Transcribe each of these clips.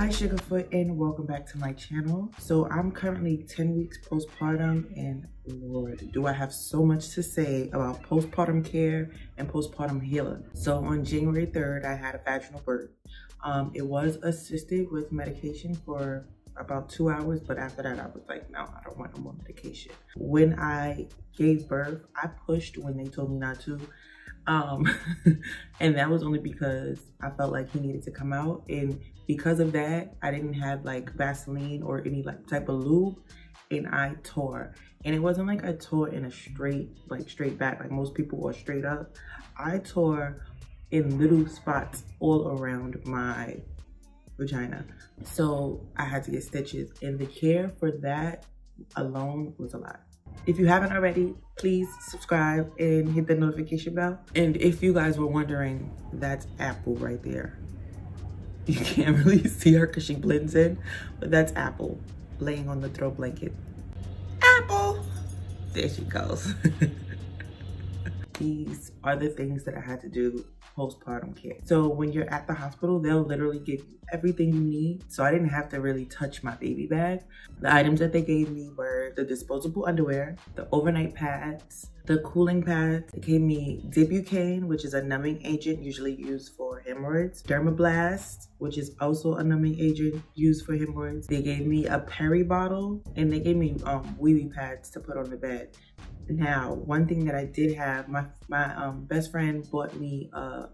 Hi Sugarfoot and welcome back to my channel. So I'm currently 10 weeks postpartum and Lord, do I have so much to say about postpartum care and postpartum healing. So on January 3rd, I had a vaginal birth. It was assisted with medication for about 2 hours, but after that I was like, no, I don't want no more medication. When I gave birth, I pushed when they told me not to. And that was only because I felt like he needed to come out, and because of that I didn't have like Vaseline or any like type of lube, and I tore. And it wasn't like I tore in a straight back like most people, or straight up. I tore in little spots all around my vagina, so I had to get stitches, and the care for that alone was a lot. If you haven't already, please subscribe and hit the notification bell. And if you guys were wondering, that's Apple right there. You can't really see her because she blends in, but that's Apple laying on the throw blanket. Apple! There she goes. These are the things that I had to do postpartum care. So when you're at the hospital, they'll literally give you everything you need. So I didn't have to really touch my baby bag. The items that they gave me were the disposable underwear, the overnight pads, the cooling pads. They gave me Dibbucaine, which is a numbing agent usually used for hemorrhoids. Dermablast, which is also a numbing agent used for hemorrhoids. They gave me a peri bottle, and they gave me wee pads to put on the bed. Now, one thing that I did have, my best friend bought me a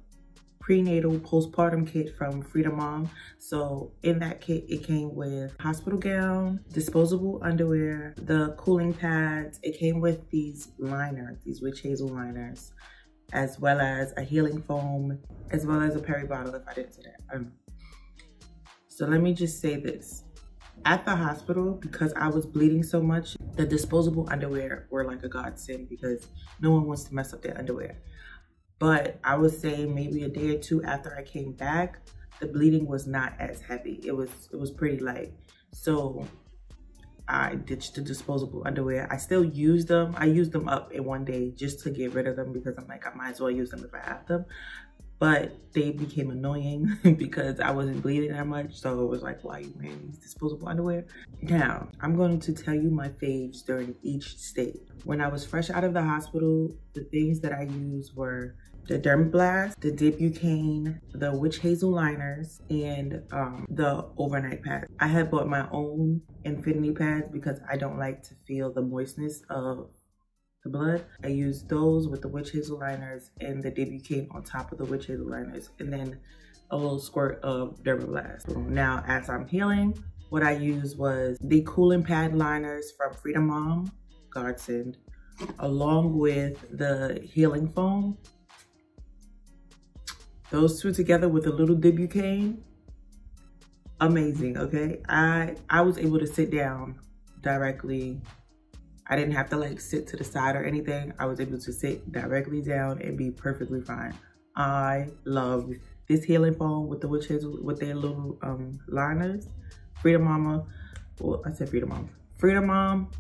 prenatal postpartum kit from Freedom Mom. So in that kit, it came with hospital gown, disposable underwear, the cooling pads. It came with these liners, these witch hazel liners, as well as a healing foam, as well as a peri bottle, if I didn't say that. So let me just say this. At the hospital, because I was bleeding so much, the disposable underwear were like a godsend because no one wants to mess up their underwear. But I would say maybe a day or two after I came back, the bleeding was not as heavy. It was pretty light. So I ditched the disposable underwear. I still used them. I used them up in one day just to get rid of them because I'm like, I might as well use them if I have them. But they became annoying because I wasn't bleeding that much. So it was like, why are you wearing these disposable underwear? Now, I'm going to tell you my faves during each stage. When I was fresh out of the hospital, the things that I used were the Dermablast, the Dibbucaine, the witch hazel liners, and the overnight pads. I had bought my own infinity pads because I don't like to feel the moistness of the blood. I used those with the witch hazel liners and the Dibbucaine on top of the witch hazel liners, and then a little squirt of Dermablast. Now, as I'm healing, what I used was the cooling pad liners from Freedom Mom, godsend, along with the healing foam. Those two together with a little Dibbucaine, amazing, okay? I was able to sit down directly. I didn't have to like sit to the side or anything. I was able to sit directly down and be perfectly fine. I love this healing foam with the witch hazel, with their little liners. Freedom Mama, well, I said Freedom Mom. Freedom Mom,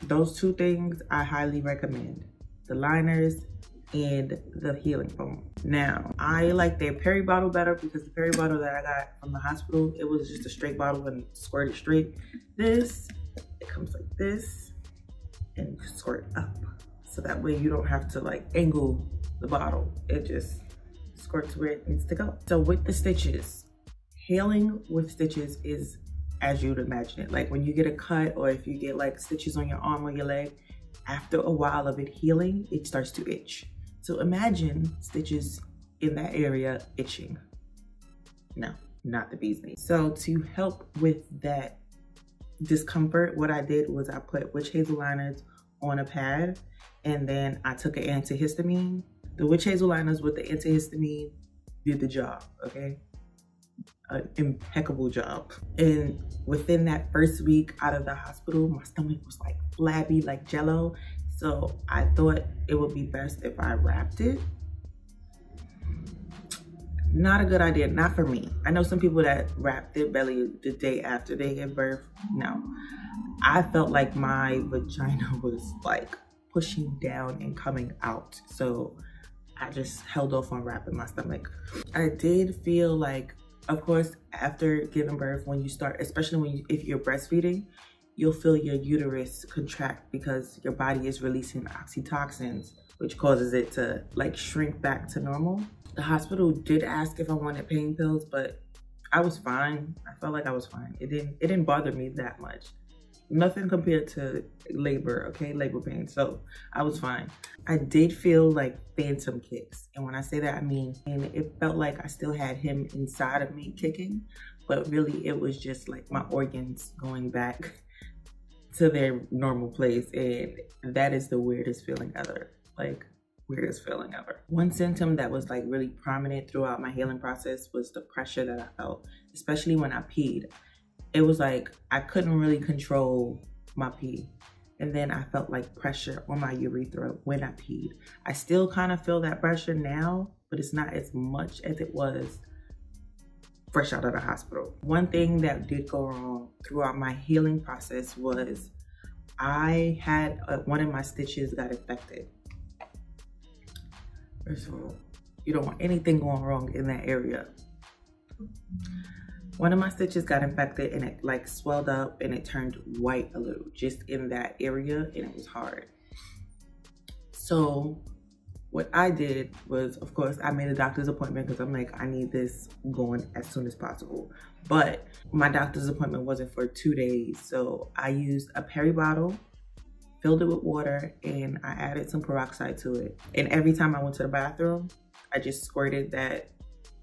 those two things I highly recommend. The liners and the healing foam. Now, I like their peri bottle better because the peri bottle that I got from the hospital, it was just a straight bottle and squirted straight. This, it comes like this, and you squirt up. So that way you don't have to like angle the bottle. It just squirts where it needs to go. So with the stitches, healing with stitches is as you'd imagine it. Like when you get a cut, or if you get like stitches on your arm or your leg, after a while of it healing, it starts to itch. So imagine stitches in that area itching. No, not the bee's knees. So to help with that discomfort, what I did was I put witch hazel liners on a pad, and then I took an antihistamine. The witch hazel liners with the antihistamine did the job, okay? An impeccable job. And within that first week out of the hospital, my stomach was like flabby, like jello. So I thought it would be best if I wrapped it. Not a good idea, not for me. I know some people that wrap their belly the day after they give birth. No, I felt like my vagina was like pushing down and coming out. So I just held off on wrapping my stomach. I did feel like Of course, after giving birth, when you start, especially if you're breastfeeding, you'll feel your uterus contract because your body is releasing oxytocins, which causes it to like shrink back to normal. The hospital did ask if I wanted pain pills, but I was fine. I felt like I was fine. It didn't bother me that much. Nothing compared to labor, okay? Labor pain. So I was fine. I did feel like phantom kicks. And when I say that, I mean, and it felt like I still had him inside of me kicking, but really it was just like my organs going back to their normal place. And that is the weirdest feeling ever. Like, weirdest feeling ever. One symptom that was like really prominent throughout my healing process was the pressure that I felt, especially when I peed. It was like I couldn't really control my pee. And then I felt like pressure on my urethra when I peed. I still kind of feel that pressure now, but it's not as much as it was fresh out of the hospital. One thing that did go wrong throughout my healing process was I had one of my stitches got infected. First of all, you don't want anything going wrong in that area. One of my stitches got infected and it like swelled up and it turned white a little just in that area, and it was hard. So what I did was, of course, I made a doctor's appointment because I'm like, I need this going as soon as possible. But my doctor's appointment wasn't for 2 days. So I used a peri bottle, filled it with water, and I added some peroxide to it. And every time I went to the bathroom, I just squirted that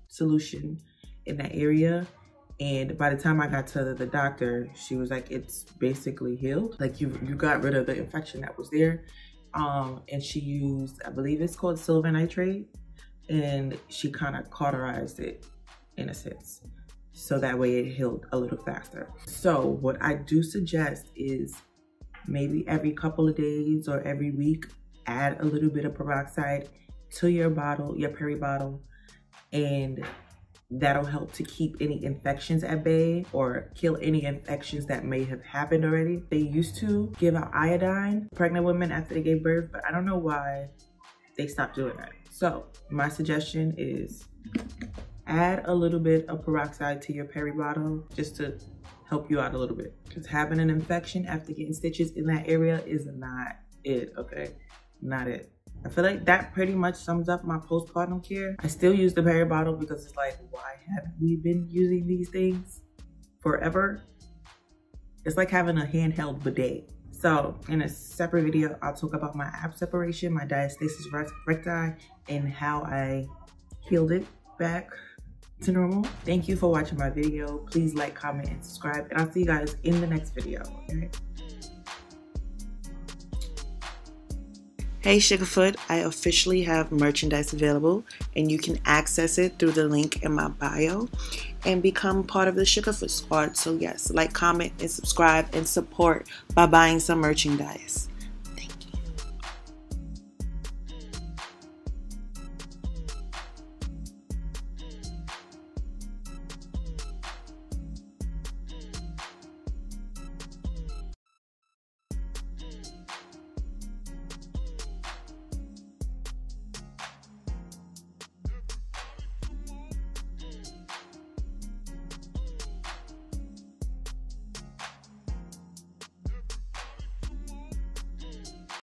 solution in that area. And by the time I got to the doctor, she was like, it's basically healed. Like you got rid of the infection that was there. And she used, I believe it's called silver nitrate. And she kind of cauterized it in a sense. So that way it healed a little faster. So what I do suggest is maybe every couple of days or every week, add a little bit of peroxide to your bottle, your peri bottle. And that'll help to keep any infections at bay or kill any infections that may have happened already. They used to give out iodine to pregnant women after they gave birth, but I don't know why they stopped doing that. So my suggestion is add a little bit of peroxide to your peri bottle just to help you out a little bit. Because having an infection after getting stitches in that area is not it, okay? Not it. I feel like that pretty much sums up my postpartum care. I still use the peri bottle because it's like, why haven't we been using these things forever? It's like having a handheld bidet. So in a separate video, I'll talk about my ab separation, my diastasis recti, and how I healed it back to normal. Thank you for watching my video. Please like, comment, and subscribe. And I'll see you guys in the next video, okay? Hey Sugarfoot, I officially have merchandise available and you can access it through the link in my bio and become part of the Sugarfoot squad. So yes, like, comment, and subscribe and support by buying some merchandise.